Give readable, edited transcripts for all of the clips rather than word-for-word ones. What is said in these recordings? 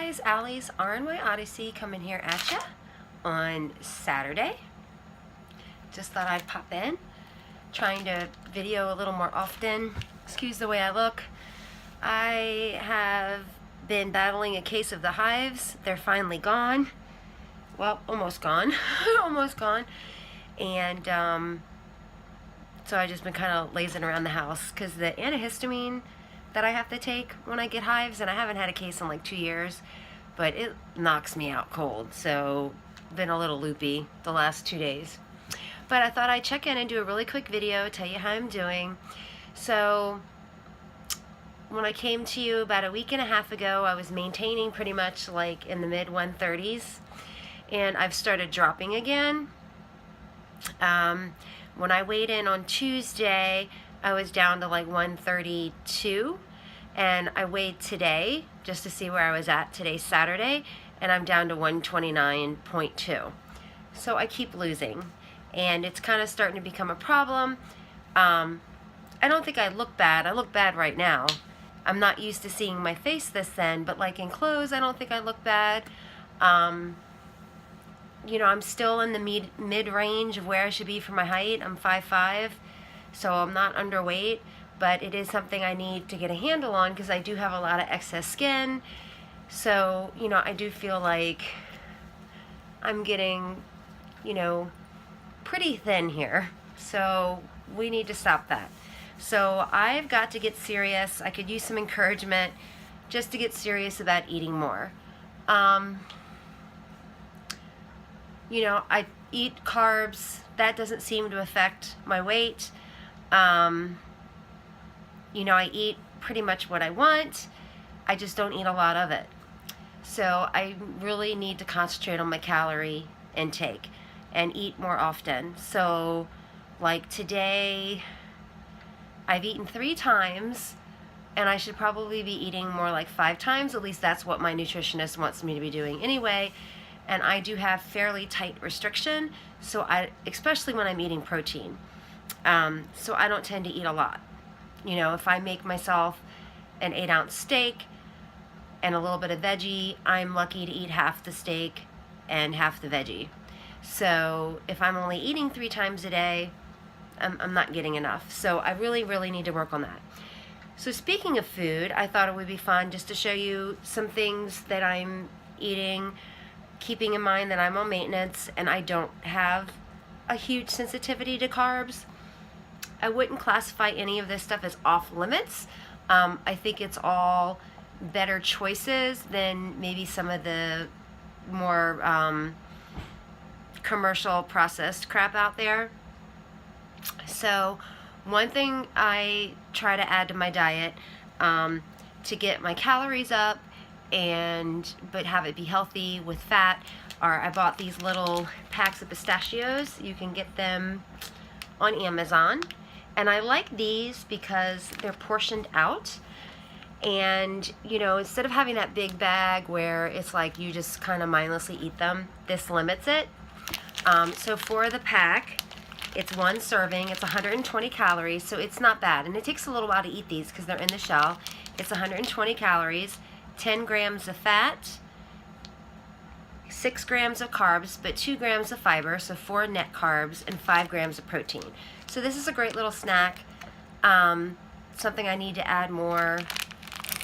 guys, Allie's RNY Odyssey coming here at ya on Saturday. Just thought I'd pop in, trying to video a little more often. Excuse the way I look. I have been battling a case of the hives. They're finally gone. Well, almost gone. Almost gone. And so I've just been kind of lazing around the house because the antihistamine that I have to take when I get hives, and I haven't had a case in like 2 years, but it knocks me out cold. So been a little loopy the last 2 days. But I thought I'd check in and do a really quick video, tell you how I'm doing. So when I came to you about a week and a half ago, I was maintaining pretty much like in the mid 130s, and I've started dropping again. When I weighed in on Tuesday, I was down to like 132, and I weighed today just to see where I was at. Today's Saturday, and I'm down to 129.2. So I keep losing, and it's kind of starting to become a problem. I don't think I look bad. I look bad right now. I'm not used to seeing my face this thin, but like in clothes, I don't think I look bad. You know, I'm still in the mid-range of where I should be for my height. I'm 5'5", so I'm not underweight, but it is something I need to get a handle on because I do have a lot of excess skin. So, you know, I do feel like I'm getting, you know, pretty thin here. So we need to stop that. So I've got to get serious. I could use some encouragement just to get serious about eating more. You know, I eat carbs. That doesn't seem to affect my weight. You know, I eat pretty much what I want. I just don't eat a lot of it. So I really need to concentrate on my calorie intake and eat more often. So like today, I've eaten 3 times, and I should probably be eating more like 5 times. At least that's what my nutritionist wants me to be doing anyway. And I do have fairly tight restriction, so especially when I'm eating protein. So I don't tend to eat a lot. You know, if I make myself an 8-ounce steak and a little bit of veggie, I'm lucky to eat half the steak and half the veggie. So if I'm only eating 3 times a day, I'm not getting enough. So I really, really need to work on that. So speaking of food, I thought it would be fun just to show you some things that I'm eating, keeping in mind that I'm on maintenance and I don't have a huge sensitivity to carbs. I wouldn't classify any of this stuff as off limits. I think it's all better choices than maybe some of the more commercial processed crap out there. So one thing I try to add to my diet to get my calories up but have it be healthy with fat are I bought these little packs of pistachios. You can get them on Amazon, and I like these because they're portioned out, and you know, instead of having that big bag where it's like you just kind of mindlessly eat them, this limits it. So for the pack, it's 1 serving. It's 120 calories, so it's not bad, and it takes a little while to eat these because they're in the shell. It's 120 calories, 10 grams of fat, 6 grams of carbs, but 2 grams of fiber, so 4 net carbs, and 5 grams of protein. So this is a great little snack, something I need to add more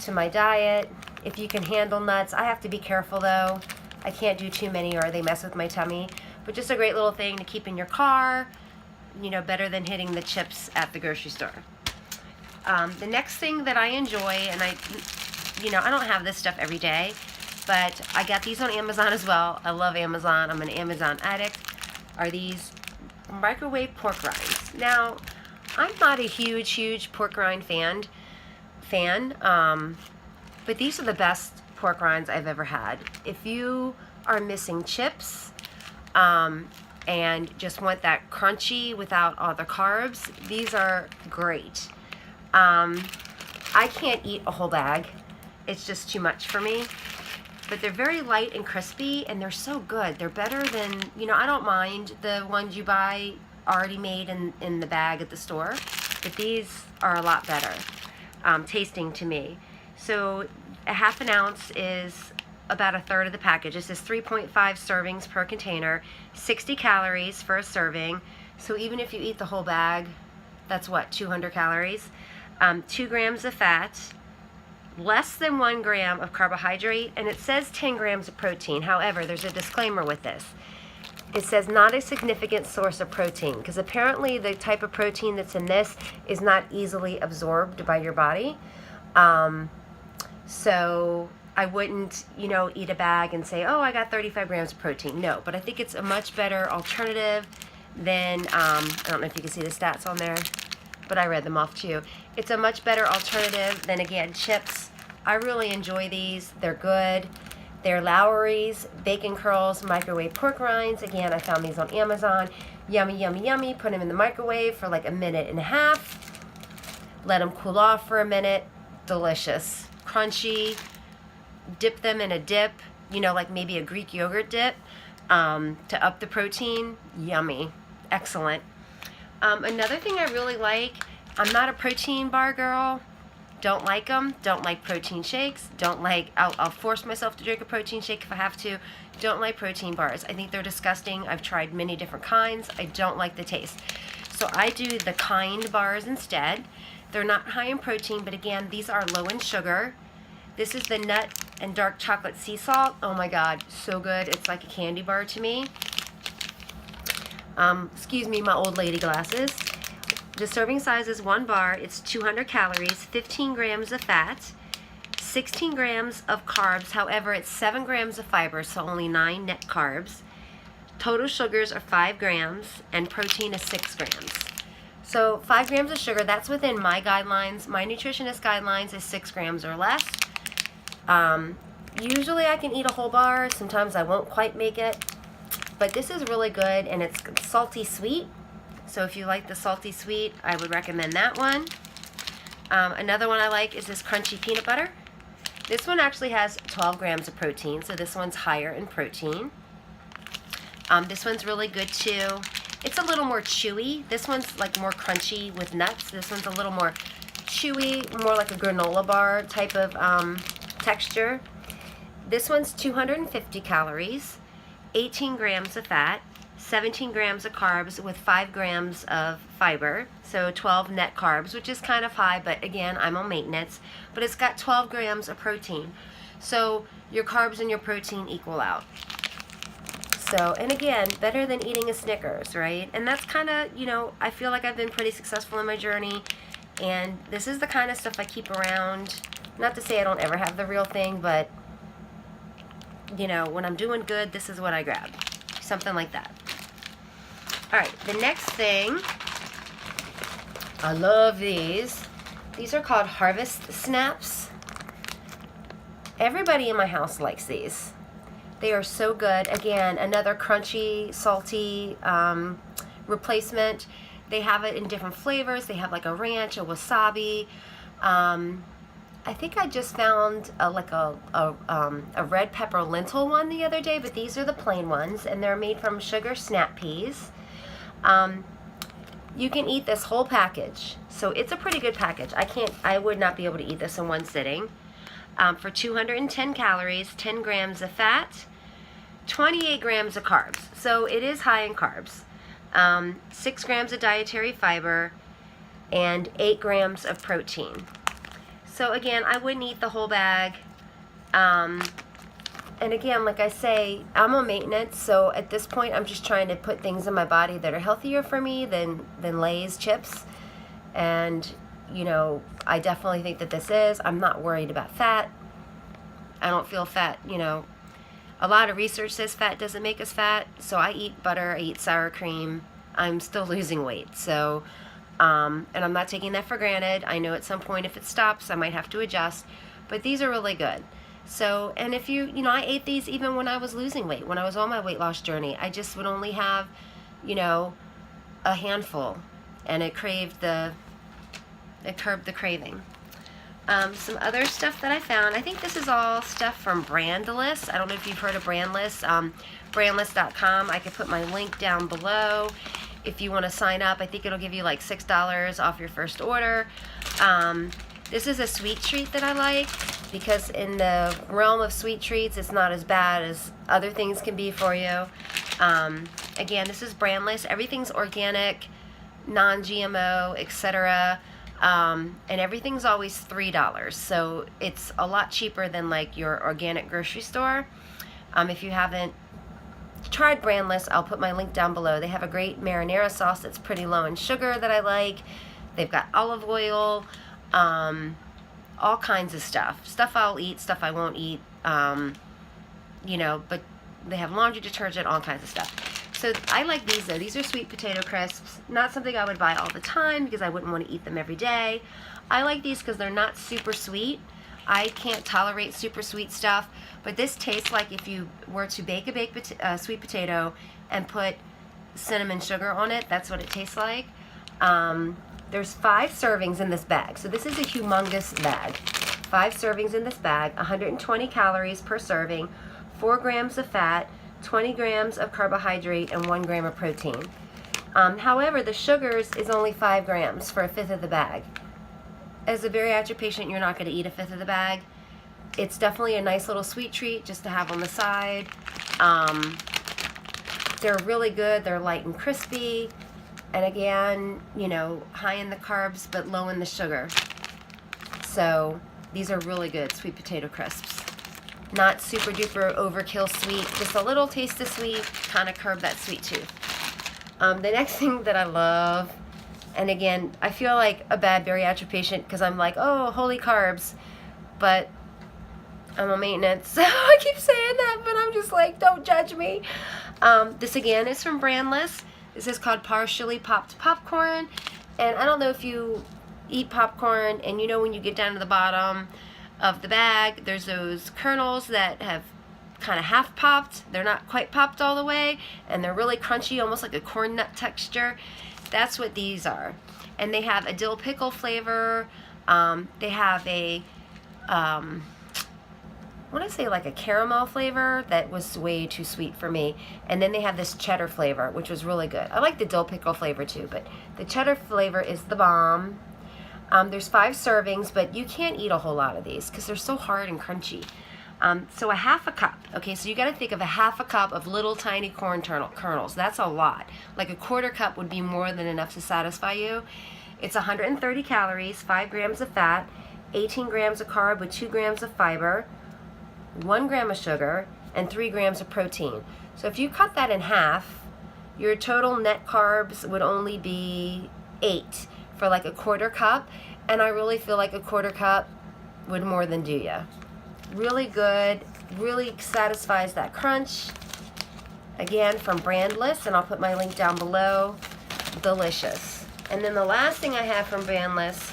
to my diet. If you can handle nuts, I have to be careful though. I can't do too many or they mess with my tummy, but just a great little thing to keep in your car, you know, better than hitting the chips at the grocery store. The next thing that I enjoy, and you know, I don't have this stuff every day, but I got these on Amazon as well. I love Amazon. I'm an Amazon addict. Are these microwave pork rinds. Now, I'm not a huge pork rind fan, but these are the best pork rinds I've ever had. If you are missing chips and just want that crunchy without all the carbs, these are great. I can't eat a whole bag. It's just too much for me. But they're very light and crispy, and they're so good. They're better than, you know, I don't mind the ones you buy already made in the bag at the store, but these are a lot better tasting to me. So a half an ounce is about a third of the package. This is 3.5 servings per container, 60 calories for a serving. So even if you eat the whole bag, that's what, 200 calories? 2 grams of fat, less than 1 gram of carbohydrate, and it says 10 grams of protein. However, there's a disclaimer with this. It says not a significant source of protein, because apparently the type of protein that's in this is not easily absorbed by your body. So I wouldn't, eat a bag and say, oh, I got 35 grams of protein. No, but I think it's a much better alternative than, I don't know if you can see the stats on there, but I read them off too. It's a much better alternative than, again, chips. I really enjoy these. They're good. They're Lowry's bacon curls, microwave pork rinds. Again, I found these on Amazon. Yummy, yummy, yummy. Put them in the microwave for like a minute and a half. Let them cool off for a minute. Delicious. Crunchy. Dip them in a dip, like maybe a Greek yogurt dip to up the protein. Yummy. Excellent. Another thing I really like, I'm not a protein bar girl. Don't like them. Don't like protein shakes. I'll force myself to drink a protein shake if I have to. Don't like protein bars. I think they're disgusting. I've tried many different kinds. I don't like the taste. So I do the Kind bars instead. They're not high in protein, but again, these are low in sugar. This is the nut and dark chocolate sea salt. Oh my God, so good. It's like a candy bar to me. Excuse me, my old lady glasses. The serving size is 1 bar. It's 200 calories, 15 grams of fat, 16 grams of carbs. However, it's 7 grams of fiber, so only 9 net carbs. Total sugars are 5 grams, and protein is 6 grams. So 5 grams of sugar, that's within my guidelines. My nutritionist guidelines is 6 grams or less. Usually I can eat a whole bar. Sometimes I won't quite make it. But this is really good, and it's salty sweet. So if you like the salty sweet, I would recommend that one. Another one I like is this crunchy peanut butter. This one actually has 12 grams of protein, so this one's higher in protein. This one's really good too. It's a little more chewy. This one's like more crunchy with nuts. This one's a little more chewy, more like a granola bar type of texture. This one's 250 calories, 18 grams of fat, 17 grams of carbs with 5 grams of fiber, so 12 net carbs, which is kind of high, but again, I'm on maintenance. But it's got 12 grams of protein, so your carbs and your protein equal out. So, and again, better than eating a Snickers, right? And that's kind of, I feel like I've been pretty successful in my journey, and this is the kind of stuff I keep around. Not to say I don't ever have the real thing, but, when I'm doing good, this is what I grab. Something like that. All right, the next thing, I love these. These are called Harvest Snaps. Everybody in my house likes these. They are so good. Again, another crunchy, salty replacement. They have it in different flavors. They have like a ranch, a wasabi. I think I just found a red pepper lentil one the other day, but these are the plain ones, and they're made from sugar snap peas. You can eat this whole package, so it's a pretty good package. I would not be able to eat this in one sitting. For 210 calories, 10 grams of fat, 28 grams of carbs. So it is high in carbs. 6 grams of dietary fiber, and 8 grams of protein. So again, I wouldn't eat the whole bag. And again, like I say, I'm on maintenance, so at this point I'm just trying to put things in my body that are healthier for me than Lay's chips. And, I definitely think that this is. I'm not worried about fat. I don't feel fat, A lot of research says fat doesn't make us fat, so I eat butter, I eat sour cream. I'm still losing weight, so, and I'm not taking that for granted. I know at some point if it stops, I might have to adjust, but these are really good. So, and if I ate these even when I was losing weight, when I was on my weight loss journey. I just would only have, a handful, and it curbed the craving. Some other stuff that I found, I think this is all stuff from Brandless. I don't know if you've heard of Brandless. Brandless.com. I could put my link down below if you want to sign up. I think it'll give you like $6 off your first order. This is a sweet treat that I like because in the realm of sweet treats, it's not as bad as other things can be for you. Again, this is Brandless. Everything's organic, non-GMO, etc. And everything's always $3, so it's a lot cheaper than like your organic grocery store. If you haven't tried Brandless, I'll put my link down below. They have a great marinara sauce that's pretty low in sugar that I like. They've got olive oil, all kinds of stuff I'll eat, stuff I won't eat, you know, but they have laundry detergent, all kinds of stuff. So I like these though. These are sweet potato crisps. Not something I would buy all the time because I wouldn't want to eat them every day. I like these because they're not super sweet. I can't tolerate super sweet stuff, but this tastes like if you were to bake a sweet potato and put cinnamon sugar on it. That's what it tastes like. There's 5 servings in this bag, so this is a humongous bag. 5 servings in this bag, 120 calories per serving, 4 grams of fat, 20 grams of carbohydrate, and 1 gram of protein. However, the sugars is only 5 grams for 1/5 of the bag. As a bariatric patient, you're not going to eat 1/5 of the bag. It's definitely a nice little sweet treat just to have on the side. They're really good. They're light and crispy. And again, you know, high in the carbs but low in the sugar. So these are really good sweet potato crisps. Not super duper overkill sweet, just a little taste of sweet, kind of curb that sweet tooth. The next thing that I love, and again, I feel like a bad bariatric patient because I'm like, oh, holy carbs, but I'm on maintenance, so I keep saying that, but I'm just like, don't judge me. This again is from Brandless. This is called partially popped popcorn, and I don't know if you eat popcorn, and you know when you get down to the bottom of the bag, there's those kernels that have kind of half popped. They're not quite popped all the way, and they're really crunchy, almost like a corn nut texture. That's what these are. And they have a dill pickle flavor. They have a I want to say like a caramel flavor that was way too sweet for me. And then they have this cheddar flavor, which was really good. I like the dill pickle flavor too, but the cheddar flavor is the bomb. There's 5 servings, but you can't eat a whole lot of these because they're so hard and crunchy. So a 1/2 cup. Okay, so you got to think of a 1/2 cup of little tiny corn kernels. That's a lot. Like a 1/4 cup would be more than enough to satisfy you. It's 130 calories, 5 grams of fat, 18 grams of carb with 2 grams of fiber, 1 gram of sugar, and 3 grams of protein. So if you cut that in half, your total net carbs would only be 8 for like a 1/4 cup, and I really feel like a 1/4 cup would more than do you. Really good, really satisfies that crunch. Again, from Brandless, and I'll put my link down below. Delicious. And then the last thing I have from Brandless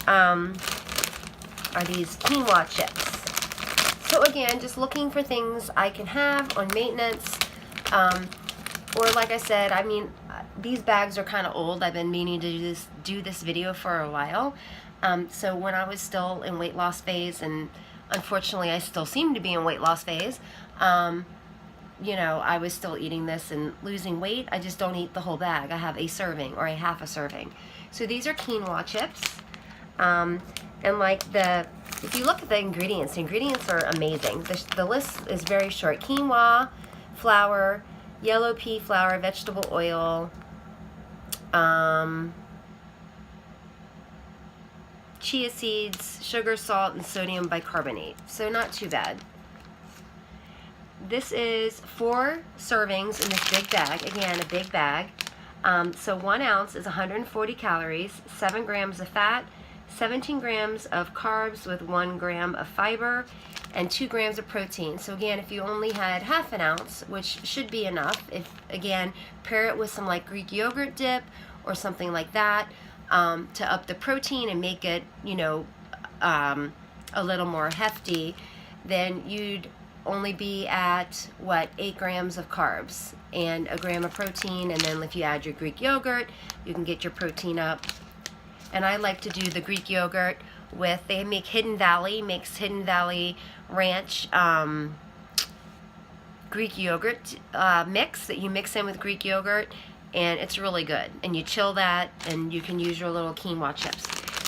are these quinoa chips. So again, just looking for things I can have on maintenance. Or like I said, I mean, these bags are kind of old. I've been meaning to do this video for a while. So when I was still in weight loss phase, and unfortunately I still seem to be in weight loss phase, you know, I was still eating this and losing weight. I just don't eat the whole bag. I have a serving or a 1/2 serving. So these are quinoa chips. And like if you look at the ingredients are amazing. The list is very short. Quinoa, flour, yellow pea flour, vegetable oil, chia seeds, sugar, salt, and sodium bicarbonate. So not too bad. This is 4 servings in this big bag. Again, a big bag. So 1 ounce is 140 calories, 7 grams of fat, 17 grams of carbs with 1 gram of fiber, and 2 grams of protein. So again, if you only had 1/2 ounce, which should be enough, if again, pair it with some like Greek yogurt dip or something like that, to up the protein and make it, you know, a little more hefty, then you'd only be at, what, 8 grams of carbs and 1 gram of protein. And then if you add your Greek yogurt, you can get your protein up. And I like to do the Greek yogurt with, they make Hidden Valley, makes Hidden Valley Ranch Greek yogurt mix that you mix in with Greek yogurt, and it's really good. And you chill that, and you can use your little quinoa chips.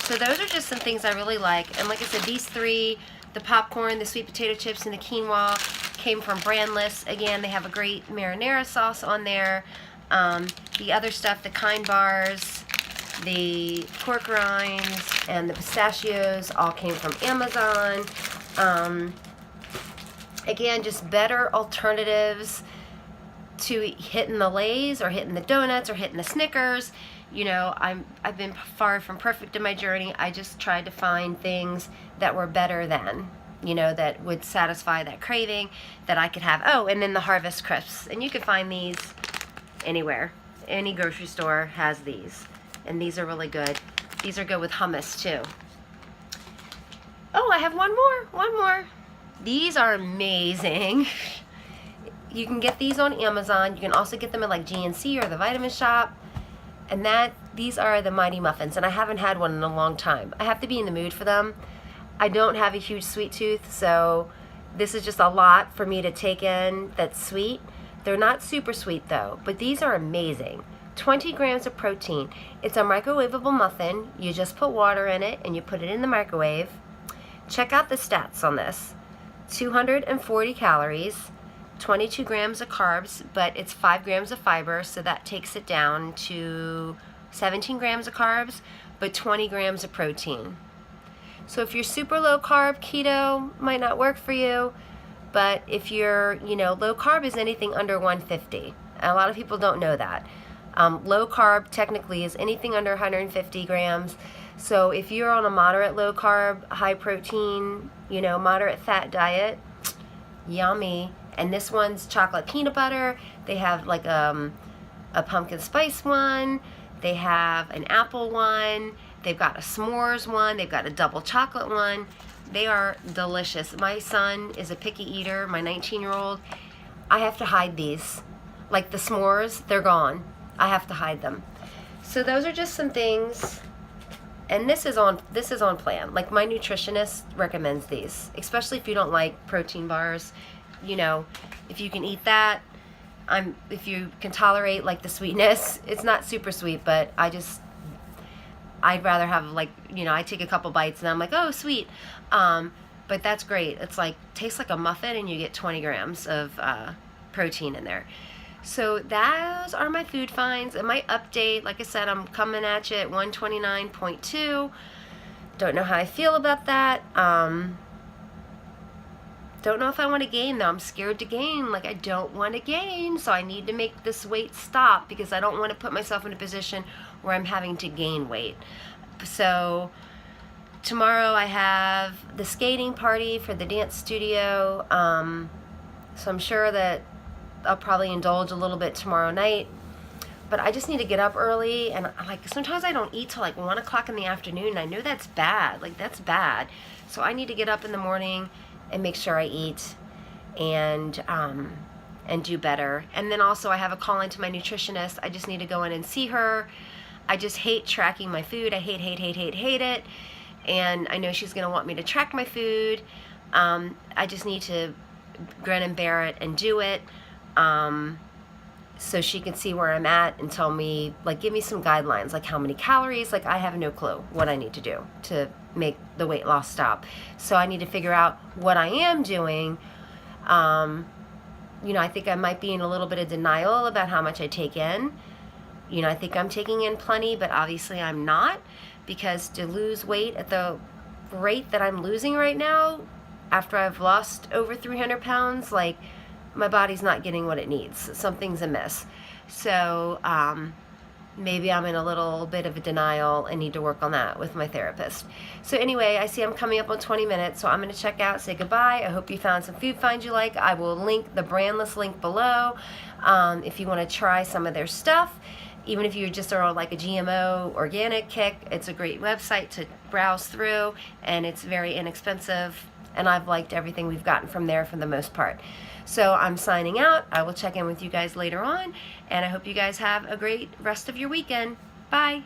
So those are just some things I really like. And like I said, these three, the popcorn, the sweet potato chips, and the quinoa, came from Brandless. Again, they have a great marinara sauce on there. The other stuff, the Kind bars, the pork rinds, and the pistachios all came from Amazon. Again, just better alternatives to hitting the Lay's or hitting the donuts or hitting the Snickers. You know, I've been far from perfect in my journey. I just tried to find things that were better than, you know, that would satisfy that craving that I could have. Oh, and then the Harvest Crisps. And you can find these anywhere. Any grocery store has these. And these are really good. These are good with hummus too. Oh, I have one more. These are amazing. You can get these on Amazon. You can also get them at like GNC or the Vitamin Shop. And these are the Mighty Muffins, and I haven't had one in a long time. I have to be in the mood for them. I don't have a huge sweet tooth, so this is just a lot for me to take in that's sweet. They're not super sweet though, but these are amazing. 20 grams of protein. It's a microwavable muffin. You just put water in it and you put it in the microwave. Check out the stats on this. 240 calories. 22 grams of carbs, but it's 5 grams of fiber, so that takes it down to 17 grams of carbs, but 20 grams of protein. So if you're super low carb, keto might not work for you, but if you're, you know, low carb is anything under 150. A lot of people don't know that. Low carb technically is anything under 150 grams. So if you're on a moderate low carb, high protein, you know, moderate fat diet, yummy. And this one's chocolate peanut butter. They have like a pumpkin spice one. They have an apple one. They've got a s'mores one. They've got a double chocolate one. They are delicious. My son is a picky eater, my 19-year-old. I have to hide these. Like the s'mores, they're gone. I have to hide them. So those are just some things. And this is on plan. Like my nutritionist recommends these, especially if you don't like protein bars. You know, if you can eat that, if you can tolerate like the sweetness, it's not super sweet, but I'd rather have like, you know, I take a couple bites and I'm like, oh, sweet. But that's great. It's like, tastes like a muffin and you get 20 grams of protein in there. So those are my food finds and my update. Like I said, I'm coming at you at 129.2. Don't know how I feel about that. Don't know if I want to gain though. I'm scared to gain. Like I don't want to gain, so I need to make this weight stop because I don't want to put myself in a position where I'm having to gain weight. So tomorrow I have the skating party for the dance studio. So I'm sure that I'll probably indulge a little bit tomorrow night. But I just need to get up early, and like sometimes I don't eat till like 1 o'clock in the afternoon, and I know that's bad. Like that's bad. So I need to get up in the morning and make sure I eat and do better. And then also I have a call into my nutritionist. I just need to go in and see her. I just hate tracking my food. I hate it. And I know she's gonna want me to track my food. I just need to grin and bear it and do it. So she can see where I'm at and tell me, like, give me some guidelines, like how many calories. Like I have no clue what I need to do to make the weight loss stop. So I need to figure out what I am doing. You know, I think I might be in a little bit of denial about how much I take in. You know, I think I'm taking in plenty, but obviously I'm not, because to lose weight at the rate that I'm losing right now, after I've lost over 300 pounds, like my body's not getting what it needs. Something's amiss. So maybe I'm in a little bit of a denial and need to work on that with my therapist. So anyway, I see I'm coming up on 20 minutes, so I'm going to check out, say goodbye. I hope you found some food finds you like. I will link the Brandless link below if you want to try some of their stuff. Even if you just are on like a GMO organic kick, it's a great website to browse through, and it's very inexpensive, and I've liked everything we've gotten from there for the most part. So I'm signing out. I will check in with you guys later on, and I hope you guys have a great rest of your weekend. Bye.